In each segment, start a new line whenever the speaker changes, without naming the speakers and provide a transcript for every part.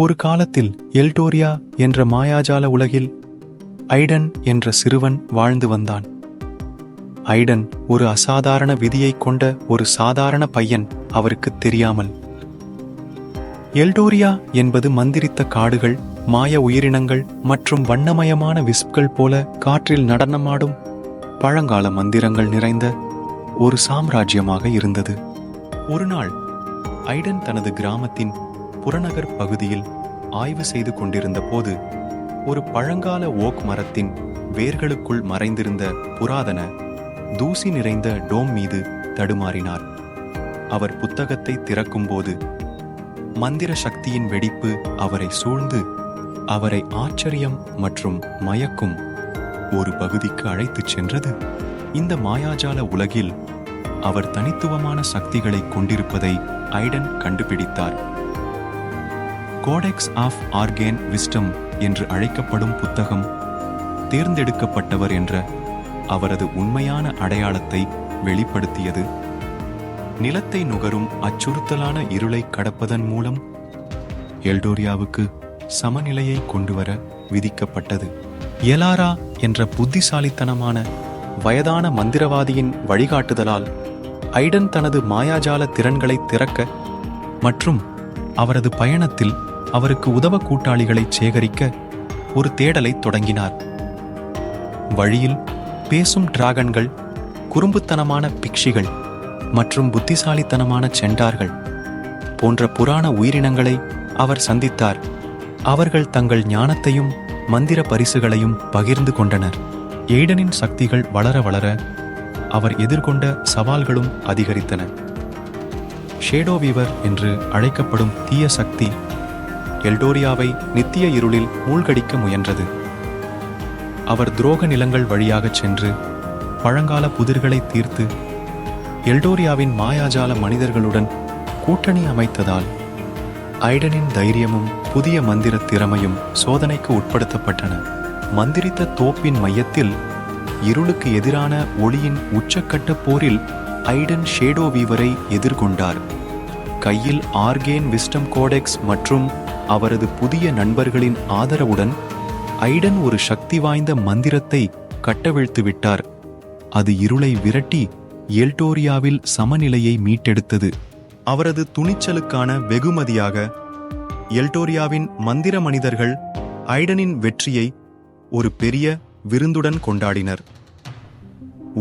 ஒரு காலத்தில் எல்டோரியா என்ற மாயாஜால உலகில் ஐடன் என்ற சிறுவன் வாழ்ந்து வந்தான். ஐடன் ஒரு அசாதாரண விதியை கொண்ட ஒரு சாதாரண பையன், அவருக்கு தெரியாமல். எல்டோரியா என்பது மந்திரித்த காடுகள், மாய உயிரினங்கள் மற்றும் வண்ணமயமான விஸ்ப்கள் போல காற்றில் நடனமாடும் பழங்கால மந்திரங்கள் நிறைந்த ஒரு சாம்ராஜ்யமாக இருந்தது. ஒரு நாள் ஐடன் தனது கிராமத்தின் புறநகர் பகுதியில் ஆய்வு செய்து கொண்டிருந்த போது ஒரு பழங்கால ஓக் மரத்தின் வேர்களுக்குள் மறைந்திருந்த புராதன தூசி நிறைந்த டோம் மீது தடுமாறினார். அவர் புத்தகத்தை திறக்கும்போது மந்திர சக்தியின் வெடிப்பு அவரை சூழ்ந்து அவரை ஆச்சரியம் மற்றும் மயக்கும் ஒரு பகுதிக்கு அழைத்துச் சென்றது. இந்த மாயாஜால உலகில் அவர் தனித்துவமான சக்திகளை கொண்டிருப்பதை ஐடன் கண்டுபிடித்தார். கோடெக்ஸ் ஆஃப் ஆர்கேன் விஸ்டம் என்று அழைக்கப்படும் புத்தகம் தேர்ந்தெடுக்கப்பட்டவர் என்ற அவரது உண்மையான அடையாளத்தை வெளிப்படுத்தியது. நிலத்தை நுகரும் அச்சுறுத்தலான இருளை கடப்பதன் மூலம் எல்டோரியாவுக்கு சமநிலையை கொண்டுவர விதிக்கப்பட்டது. எலாரா என்ற புத்திசாலித்தனமான வயதான மந்திரவாதியின் வழிகாட்டுதலால் ஐடன் தனது மாயாஜால திறன்களை திறக்க மற்றும் அவரது பயணத்தில் அவருக்கு உதவ கூட்டாளிகளை சேகரிக்க ஒரு தேடலை தொடங்கினார். வழியில் பேசும் டிராகன்கள், குறும்புத்தனமான பிக்ஷிகள் மற்றும் புத்திசாலித்தனமான செண்டார்கள் போன்ற புராண உயிரினங்களை அவர் சந்தித்தார். அவர்கள் தங்கள் ஞானத்தையும் மந்திர பரிசுகளையும் பகிர்ந்து கொண்டனர். எய்டனின் சக்திகள் வளர வளர அவர் எதிர்கொண்ட சவால்களும் அதிகரித்தன. ஷேடோ வீவர் என்று அழைக்கப்படும் தீய சக்தி எல்டோரியாவை நித்திய இருளில் மூழ்கடிக்க முயன்றது. அவர் துரோக நிலங்கள் வழியாகச் சென்று பழங்கால புதிர்களை தீர்த்து எல்டோரியாவின் மாயாஜால மனிதர்களுடன் கூட்டணி அமைத்ததால் ஐடனின் தைரியமும் புதிய மந்திர திறமையும் சோதனைக்கு உட்படுத்தப்பட்டன. மந்திரித்த தோப்பின் மையத்தில் இருளுக்கு எதிரான ஒளியின் உச்சக்கட்ட போரில் ஐடன் ஷேடோ வீவரை எதிர்கொண்டார். கையில் ஆர்கேன் விஸ்டம் கோடெக்ஸ் மற்றும் அவரது புதிய நண்பர்களின் ஆதரவுடன் ஐடன் ஒரு சக்தி வாய்ந்த மந்திரத்தை கட்டவிழ்த்து விட்டார். அது இருளை விரட்டி எல்டோரியாவில் சமநிலையை மீட்டெடுத்தது. அவரது துணிச்சலுக்கான வெகுமதியாக எல்டோரியாவின் மந்திர மனிதர்கள் ஐடனின் வெற்றியை ஒரு பெரிய விருந்துடன் கொண்டாடினர்.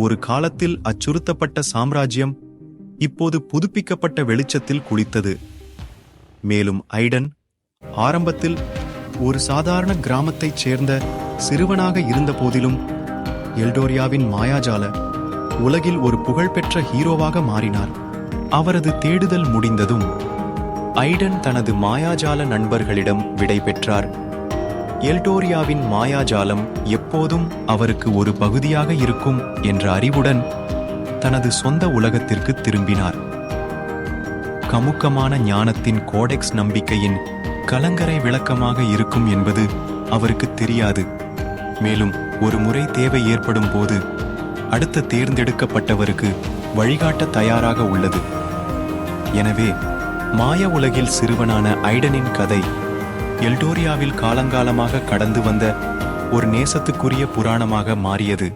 ஒரு காலத்தில் அச்சுறுத்தப்பட்ட சாம்ராஜ்யம் இப்போது புதுப்பிக்கப்பட்ட வெளிச்சத்தில் குளித்தது. மேலும் ஐடன் ஆரம்பத்தில் ஒரு சாதாரண கிராமத்தைச் சேர்ந்த சிறுவனாக இருந்த போதிலும் எல்டோரியாவின் மாயாஜால உலகில் ஒரு புகழ்பெற்ற ஹீரோவாக மாறினார். அவரது தேடுதல் முடிந்ததும் ஐடன் தனது மாயாஜால நண்பர்களிடம் விடை பெற்றார். எல்டோரியாவின் மாயாஜாலம் எப்போதும் அவருக்கு ஒரு பகுதியாக இருக்கும் என்ற அறிவுடன் தனது சொந்த உலகத்திற்கு திரும்பினார். கமுக்கமான ஞானத்தின் கோடெக்ஸ் நம்பிக்கையின் கலங்கரை விளக்கமாக இருக்கும் என்பது அவருக்கு தெரியாது. மேலும் ஒரு முறை தேவை ஏற்படும் போது அடுத்த தேர்ந்தெடுக்கப்பட்டவருக்கு வழிகாட்ட தயாராக உள்ளது. எனவே மாய உலகில் சிறுவனான ஐடனின் கதை எல்டோரியாவில் காலங்காலமாக கடந்து வந்த ஒரு நேசத்துக்குரிய புராணமாக மாறியது.